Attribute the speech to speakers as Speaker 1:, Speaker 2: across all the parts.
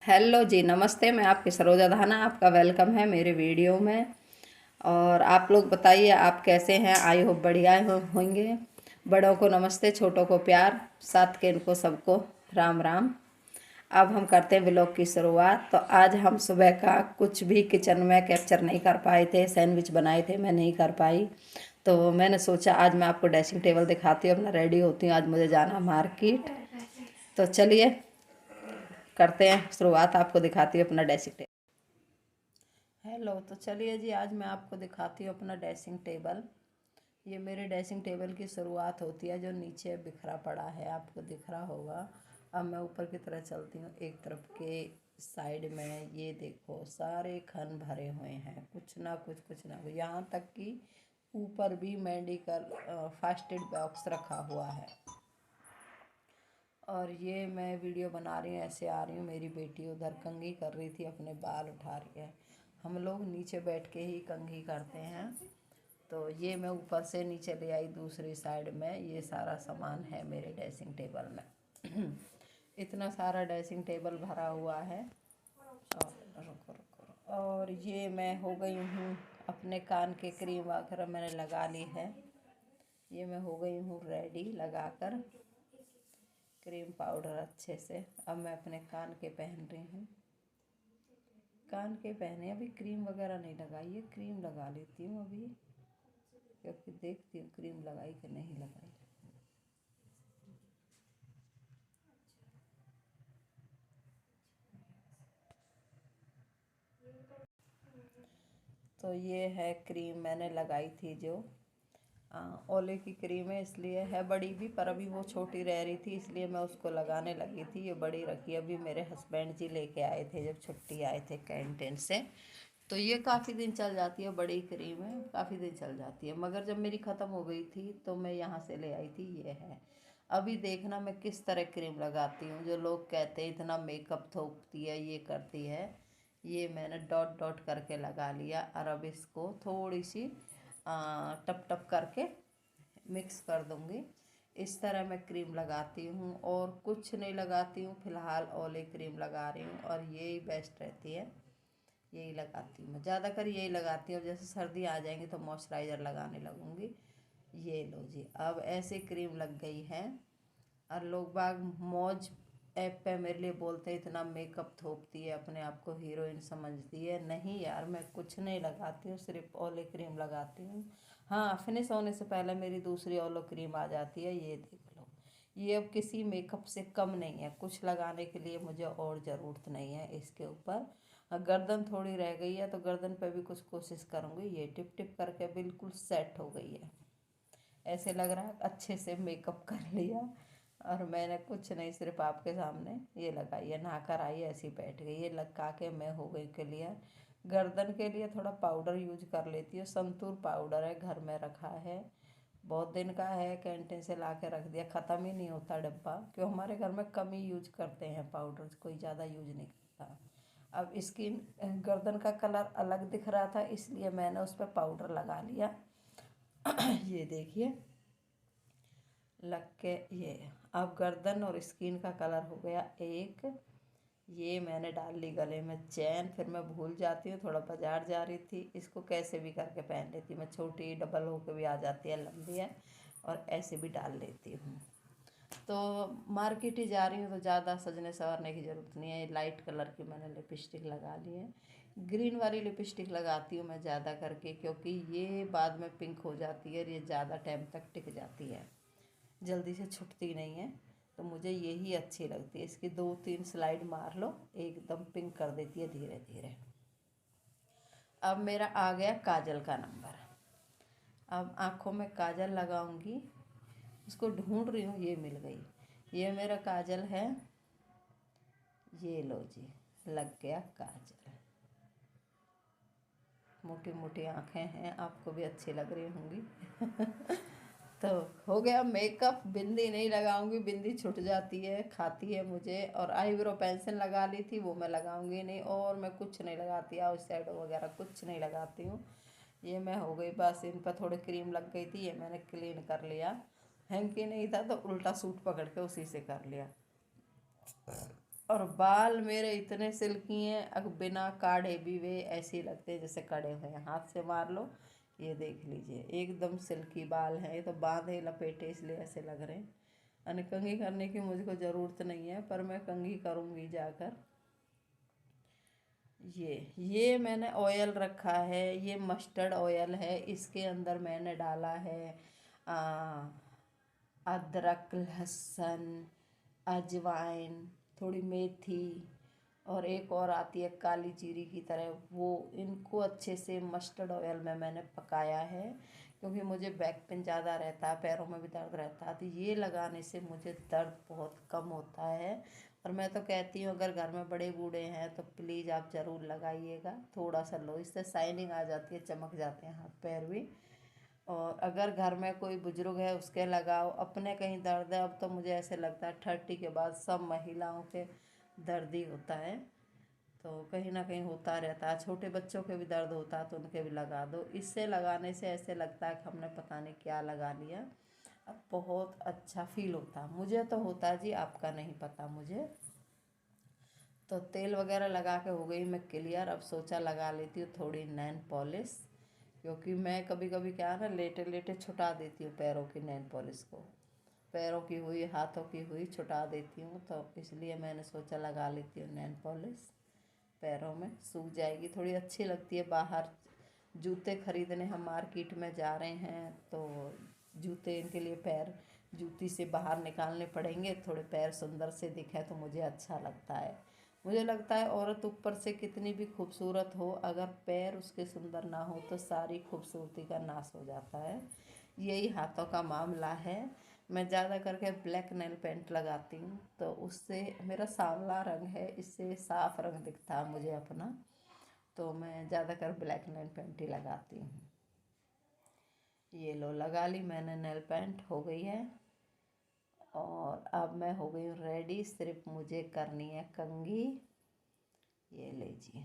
Speaker 1: Hello जी, नमस्ते। मैं आपकी सरोजा धाना, आपका वेलकम है मेरे वीडियो में। और आप लोग बताइए, आप कैसे हैं? आई होप बढ़िया होंगे। बड़ों को नमस्ते, छोटों को प्यार, साथ के इनको सबको राम राम। अब हम करते हैं व्लॉग की शुरुआत। तो आज हम सुबह का कुछ भी किचन में कैप्चर नहीं कर पाए थे। सैंडविच बनाए थे, मैं नहीं कर पाई। तो मैंने सोचा आज मैं आपको ड्रेसिंग टेबल दिखाती हूँ, अपना रेडी होती हूँ। आज मुझे जाना मार्केट। तो चलिए करते हैं शुरुआत, आपको दिखाती हूँ अपना ड्रेसिंग टेबल। हेलो, तो चलिए जी, आज मैं आपको दिखाती हूँ अपना ड्रेसिंग टेबल। ये मेरे ड्रेसिंग टेबल की शुरुआत होती है, जो नीचे बिखरा पड़ा है, आपको दिख रहा होगा। अब मैं ऊपर की तरह चलती हूँ। एक तरफ के साइड में ये देखो, सारे खन भरे हुए हैं, कुछ ना कुछ यहाँ तक कि ऊपर भी मेडिकल फर्स्ट एड बॉक्स रखा हुआ है। और ये मैं वीडियो बना रही हूँ, ऐसे आ रही हूँ। मेरी बेटी उधर कंघी कर रही थी, अपने बाल उठा रही है। हम लोग नीचे बैठ के ही कंघी करते हैं। तो ये मैं ऊपर से नीचे ले आई दूसरी साइड में। ये सारा सामान है मेरे ड्रेसिंग टेबल में। इतना सारा ड्रेसिंग टेबल भरा हुआ है। और और ये मैं हो गई हूँ, अपने कान के क्रीम वगैरह मैंने लगा ली है। ये मैं हो गई हूँ रेडी, लगाकर क्रीम पाउडर अच्छे से। अब मैं अपने कान के पहन रही हूँ। कान के पहने, अभी क्रीम वगैरह नहीं लगाई है। क्रीम लगा लेती हूँ अभी, क्योंकि देखती हूँ क्रीम लगाई कि नहीं लगाई। तो ये है क्रीम मैंने लगाई थी, जो ओले की क्रीम है, इसलिए है बड़ी भी, पर अभी वो छोटी रह रही थी, इसलिए मैं उसको लगाने लगी थी। ये बड़ी रखी, अभी मेरे हस्बैंड जी लेके आए थे जब छुट्टी आए थे कैंटीन से। तो ये काफ़ी दिन चल जाती है, बड़ी क्रीम है, काफ़ी दिन चल जाती है। मगर जब मेरी ख़त्म हो गई थी तो मैं यहाँ से ले आई थी। ये है। अभी देखना मैं किस तरह क्रीम लगाती हूँ। जो लोग कहते हैं इतना मेकअप थोपती है, ये करती है, ये मैंने डॉट डॉट करके लगा लिया। और अब इसको थोड़ी सी टप टप करके मिक्स कर दूँगी। इस तरह मैं क्रीम लगाती हूँ, और कुछ नहीं लगाती हूँ। फ़िलहाल ओले क्रीम लगा रही हूँ, और यही बेस्ट रहती है। यही लगाती हूँ मैं, ज़्यादातर यही लगाती हूँ। जैसे सर्दी आ जाएंगी तो मॉइस्चराइज़र लगाने लगूँगी। ये लो जी, अब ऐसे क्रीम लग गई है। और लोग बाग मौज ऐप पे मेरे लिए बोलते हैं इतना मेकअप थोपती है, अपने आप को हीरोइन समझती है। नहीं यार, मैं कुछ नहीं लगाती हूँ, सिर्फ ओले क्रीम लगाती हूँ। हाँ, फिनिश होने से पहले मेरी दूसरी ओलो क्रीम आ जाती है, ये देख लो। ये अब किसी मेकअप से कम नहीं है, कुछ लगाने के लिए मुझे और ज़रूरत नहीं है इसके ऊपर। गर्दन थोड़ी रह गई है, तो गर्दन पे भी कुछ कोशिश करूँगी। ये टिप टिप करके बिल्कुल सेट हो गई है। ऐसे लग रहा है अच्छे से मेकअप कर लिया। और मैंने कुछ नहीं, सिर्फ आपके सामने ये लगाई है, नहाकर आई ऐसी बैठ गई। ये लगा के मैं हो गई क्लियर। गर्दन के लिए थोड़ा पाउडर यूज कर लेती हूँ। संतूर पाउडर है, घर में रखा है, बहुत दिन का है, कैंटीन से ला के रख दिया, ख़त्म ही नहीं होता डब्बा। क्यों, हमारे घर में कम ही यूज करते हैं पाउडर, कोई ज़्यादा यूज नहीं करता। अब इसकी गर्दन का कलर अलग दिख रहा था, इसलिए मैंने उस पर पाउडर लगा लिया। ये देखिए लग के। ये अब गर्दन और स्किन का कलर हो गया एक। ये मैंने डाल ली गले में चैन, फिर मैं भूल जाती हूँ, थोड़ा बाजार जा रही थी, इसको कैसे भी करके पहन लेती मैं। छोटी डबल होकर भी आ जाती है, लंबी है, और ऐसे भी डाल लेती हूँ। तो मार्केट ही जा रही हूँ, तो ज़्यादा सजने संवरने की ज़रूरत नहीं है। लाइट कलर की मैंने लिपस्टिक लगा ली है। ग्रीन वाली लिपस्टिक लगाती हूँ मैं ज़्यादा करके, क्योंकि ये बाद में पिंक हो जाती है और ये ज़्यादा टाइम तक टिक जाती है, जल्दी से छुटती नहीं है। तो मुझे यही अच्छी लगती है। इसकी 2-3 स्लाइड मार लो, एकदम पिंक कर देती है धीरे धीरे। अब मेरा आ गया काजल का नंबर। अब आँखों में काजल लगाऊंगी। उसको ढूंढ रही हूँ, ये मिल गई। ये मेरा काजल है, ये लो जी, लग गया काजल। मोटी मोटी आँखें हैं, आपको भी अच्छी लग रही होंगी। तो हो गया मेकअप। बिंदी नहीं लगाऊंगी, बिंदी छुट जाती है, खाती है मुझे। और आईब्रो पेंसिल लगा ली थी, वो मैं लगाऊंगी नहीं। और मैं कुछ नहीं लगाती, आउट शैडो वगैरह कुछ नहीं लगाती हूँ। ये मैं हो गई बस। इन पर थोड़ी क्रीम लग गई थी, ये मैंने क्लीन कर लिया। हैंकी नहीं था तो उल्टा सूट पकड़ के उसी से कर लिया। और बाल मेरे इतने सिल्की हैं, अब बिना काढ़े भी वे ऐसे ही लगते हैं जैसे कड़े हुए हैं, हाथ से मार लो। ये देख लीजिए एकदम सिल्की बाल हैं, ये तो बांधे लपेटे इसलिए ऐसे लग रहे हैं। और कंघी करने की मुझको ज़रूरत नहीं है, पर मैं कंघी करूँगी जाकर। ये मैंने ऑयल रखा है, ये मस्टर्ड ऑयल है, इसके अंदर मैंने डाला है आ, अदरक, लहसुन, अजवाइन, थोड़ी मेथी, और एक और आती है काली जीरी की तरह, वो इनको अच्छे से मस्टर्ड ऑयल में मैंने पकाया है। क्योंकि मुझे बैक पेन ज़्यादा रहता है, पैरों में भी दर्द रहता है, तो ये लगाने से मुझे दर्द बहुत कम होता है। और मैं तो कहती हूँ अगर घर में बड़े बूढ़े हैं तो प्लीज़ आप ज़रूर लगाइएगा, थोड़ा सा लो, इससे शाइनिंग आ जाती है, चमक जाते हैं हाथ पैर भी। और अगर घर में कोई बुजुर्ग है उसके लगाओ, अपने कहीं दर्द है, अब तो मुझे ऐसे लगता है 30 के बाद सब महिलाओं के दर्द ही होता है, तो कहीं ना कहीं होता रहता है, छोटे बच्चों के भी दर्द होता है तो उनके भी लगा दो। इससे लगाने से ऐसे लगता है कि हमने पता नहीं क्या लगा लिया, अब बहुत अच्छा फील होता है, मुझे तो होता है जी, आपका नहीं पता मुझे। तो तेल वगैरह लगा के हो गई मैं क्लियर, अब सोचा लगा लेती हूँ थोड़ी नेल पॉलिश। क्योंकि मैं कभी कभी क्या है ना, लेटे लेटे छुटा देती हूँ पैरों की नेल पॉलिश को, पैरों की हुई हाथों की हुई छुटा देती हूँ, तो इसलिए मैंने सोचा लगा लेती हूँ नेल पॉलिश, पैरों में सूख जाएगी, थोड़ी अच्छी लगती है। बाहर जूते खरीदने हम मार्केट में जा रहे हैं तो जूते इनके लिए पैर जूती से बाहर निकालने पड़ेंगे, थोड़े पैर सुंदर से दिखे तो मुझे अच्छा लगता है। मुझे लगता है औरत ऊपर से कितनी भी खूबसूरत हो, अगर पैर उसके सुंदर ना हो तो सारी खूबसूरती का नाश हो जाता है। यही हाथों का मामला है। मैं ज़्यादा करके ब्लैक नेल पेंट लगाती हूँ, तो उससे मेरा सांवला रंग है, इससे साफ रंग दिखता है मुझे अपना, तो मैं ज़्यादातर ब्लैक नेल पेंट ही लगाती हूँ। ये लो लगा ली मैंने, नेल पेंट हो गई है। और अब मैं हो गई हूँ रेडी, सिर्फ मुझे करनी है कंघी। ये लीजिए,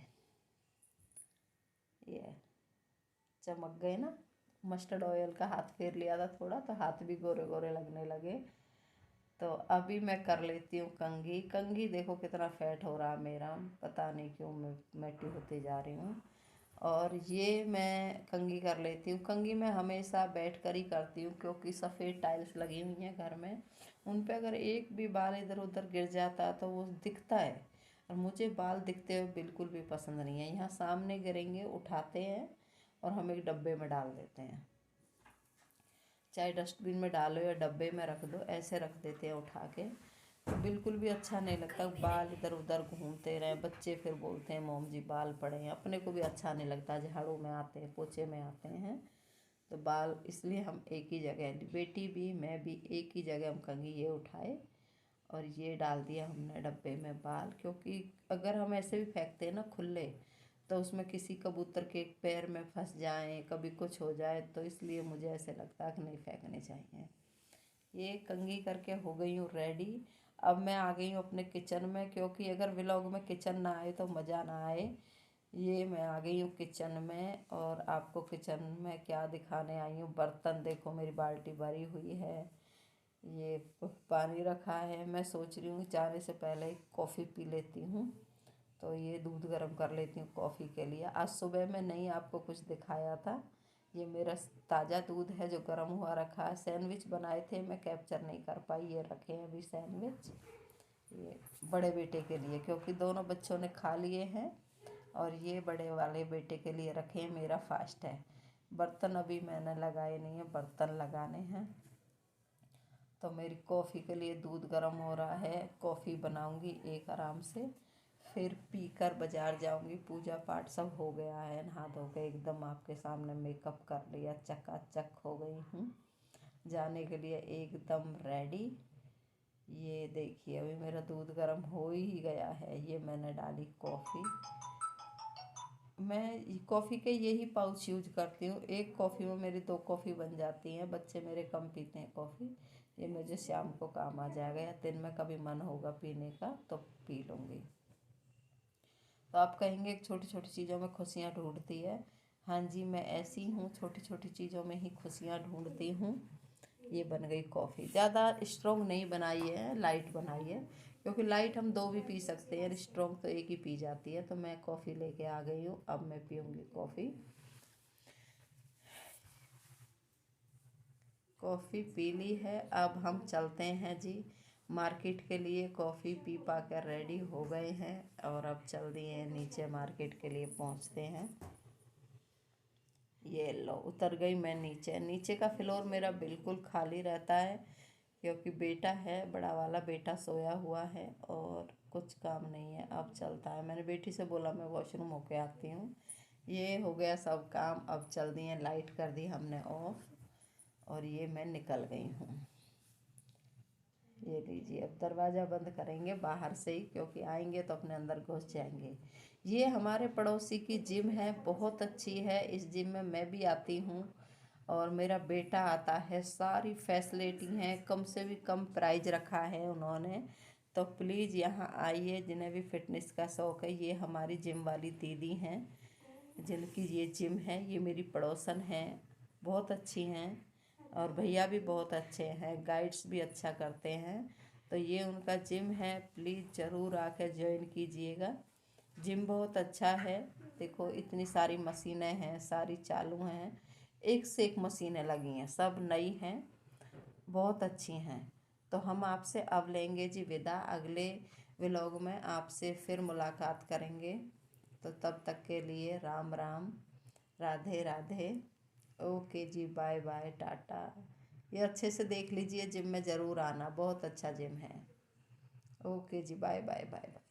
Speaker 1: ये चमक गए ना, मस्टर्ड ऑयल का हाथ फेर लिया था थोड़ा तो हाथ भी गोरे गोरे लगने लगे। तो अभी मैं कर लेती हूँ कंघी। कंघी देखो कितना फैट हो रहा है मेरा, पता नहीं क्यों मैं मोटी होती जा रही हूँ। और ये मैं कंघी कर लेती हूँ। कंघी मैं हमेशा बैठ कर ही करती हूँ, क्योंकि सफ़ेद टाइल्स लगी हुई हैं घर में, उन पे अगर एक भी बाल इधर उधर गिर जाता है तो वो दिखता है, और मुझे बाल दिखते हुए बिल्कुल भी पसंद नहीं है। यहाँ सामने गिरेंगे, उठाते हैं और हम एक डब्बे में डाल देते हैं, चाहे डस्टबिन में डालो या डब्बे में रख दो, ऐसे रख देते हैं उठा के, तो बिल्कुल भी अच्छा नहीं लगता। बाल इधर उधर घूमते रहें, बच्चे फिर बोलते हैं मोम जी बाल पड़े हैं, अपने को भी अच्छा नहीं लगता। झाड़ू में आते हैं, पोछे में आते हैं, तो बाल इसलिए हम एक ही जगह, बेटी भी मैं भी एक ही जगह हम कंघी ये उठाए और ये डाल दिया हमने डब्बे में बाल। क्योंकि अगर हम ऐसे भी फेंकते हैं ना खुले, तो उसमें किसी कबूतर के पैर में फंस जाएं, कभी कुछ हो जाए, तो इसलिए मुझे ऐसे लगता है कि नहीं फेंकने चाहिए। ये कंघी करके हो गई हूँ रेडी। अब मैं आ गई हूँ अपने किचन में, क्योंकि अगर व्लॉग में किचन ना आए तो मज़ा ना आए। ये मैं आ गई हूँ किचन में, और आपको किचन में क्या दिखाने आई हूँ, बर्तन देखो, मेरी बाल्टी भरी हुई है, ये पानी रखा है। मैं सोच रही हूँ जाने से पहले कॉफ़ी पी लेती हूँ, तो ये दूध गर्म कर लेती हूँ कॉफ़ी के लिए। आज सुबह में नहीं आपको कुछ दिखाया था, ये मेरा ताज़ा दूध है जो गर्म हुआ रखा है। सैंडविच बनाए थे, मैं कैप्चर नहीं कर पाई, ये रखे हैं अभी सैंडविच, ये बड़े बेटे के लिए, क्योंकि दोनों बच्चों ने खा लिए हैं, और ये बड़े वाले बेटे के लिए रखे हैं, मेरा फास्ट है। बर्तन अभी मैंने लगाए नहीं है, बर्तन लगाने हैं। तो मेरी कॉफ़ी के लिए दूध गर्म हो रहा है, कॉफ़ी बनाऊंगी एक आराम से, फिर पीकर बाज़ार जाऊंगी। पूजा पाठ सब हो गया है, नहा धो के एकदम आपके सामने मेकअप कर लिया, चकाचक हो गई हूँ जाने के लिए एकदम रेडी। ये देखिए अभी मेरा दूध गर्म हो ही गया है, ये मैंने डाली कॉफ़ी। मैं कॉफ़ी के यही पाउच यूज करती हूँ, एक कॉफ़ी में मेरी 2 कॉफ़ी बन जाती हैं। बच्चे मेरे कम पीते हैं कॉफ़ी, ये मुझे शाम को काम आ जाएगा, या दिन में कभी मन होगा पीने का तो पी लूँगी। तो आप कहेंगे छोटी छोटी चीज़ों में खुशियाँ ढूंढती है, हाँ जी मैं ऐसी हूँ, छोटी छोटी चीज़ों में ही खुशियाँ ढूंढती हूँ। ये बन गई कॉफ़ी, ज़्यादा स्ट्रॉन्ग नहीं बनाई है, लाइट बनाई है, क्योंकि लाइट हम दो भी पी सकते हैं, स्ट्रॉन्ग तो एक ही पी जाती है। तो मैं कॉफ़ी लेके आ गई हूँ, अब मैं पीऊँगी कॉफ़ी। कॉफ़ी पी ली है, अब हम चलते हैं जी मार्केट के लिए। कॉफ़ी पी पा कर रेडी हो गए हैं और अब चल दिए नीचे, मार्केट के लिए पहुंचते हैं। ये लो, उतर गई मैं नीचे। नीचे का फ्लोर मेरा बिल्कुल खाली रहता है क्योंकि बेटा है, बड़ा वाला बेटा सोया हुआ है और कुछ काम नहीं है। अब चलता है, मैंने बेटी से बोला मैं वॉशरूम होके आती हूँ। ये हो गया सब काम, अब चल दिए, लाइट कर दी हमने ऑफ और ये मैं निकल गई हूँ। ये लीजिए, अब दरवाज़ा बंद करेंगे बाहर से ही क्योंकि आएंगे तो अपने अंदर घुस जाएंगे। ये हमारे पड़ोसी की जिम है, बहुत अच्छी है। इस जिम में मैं भी आती हूँ और मेरा बेटा आता है। सारी फैसिलिटी हैं, कम से भी कम प्राइस रखा है उन्होंने। तो प्लीज़ यहाँ आइए, जिन्हें भी फिटनेस का शौक़ है। ये हमारी जिम वाली दीदी हैं जिनकी ये जिम है, ये मेरी पड़ोसन हैं, बहुत अच्छी हैं। और भैया भी बहुत अच्छे हैं, गाइड्स भी अच्छा करते हैं। तो ये उनका जिम है, प्लीज़ ज़रूर आकर ज्वाइन कीजिएगा। जिम बहुत अच्छा है। देखो इतनी सारी मशीनें हैं, सारी चालू हैं, एक से एक मशीनें लगी हैं, सब नई हैं, बहुत अच्छी हैं। तो हम आपसे अब लेंगे जी विदा, अगले व्लॉग में आपसे फिर मुलाकात करेंगे। तो तब तक के लिए राम राम, राधे राधे, ओके जी, बाय बाय, टाटा। ये अच्छे से देख लीजिए, जिम में ज़रूर आना, बहुत अच्छा जिम है। ओके जी, बाय बाय बाय बाय।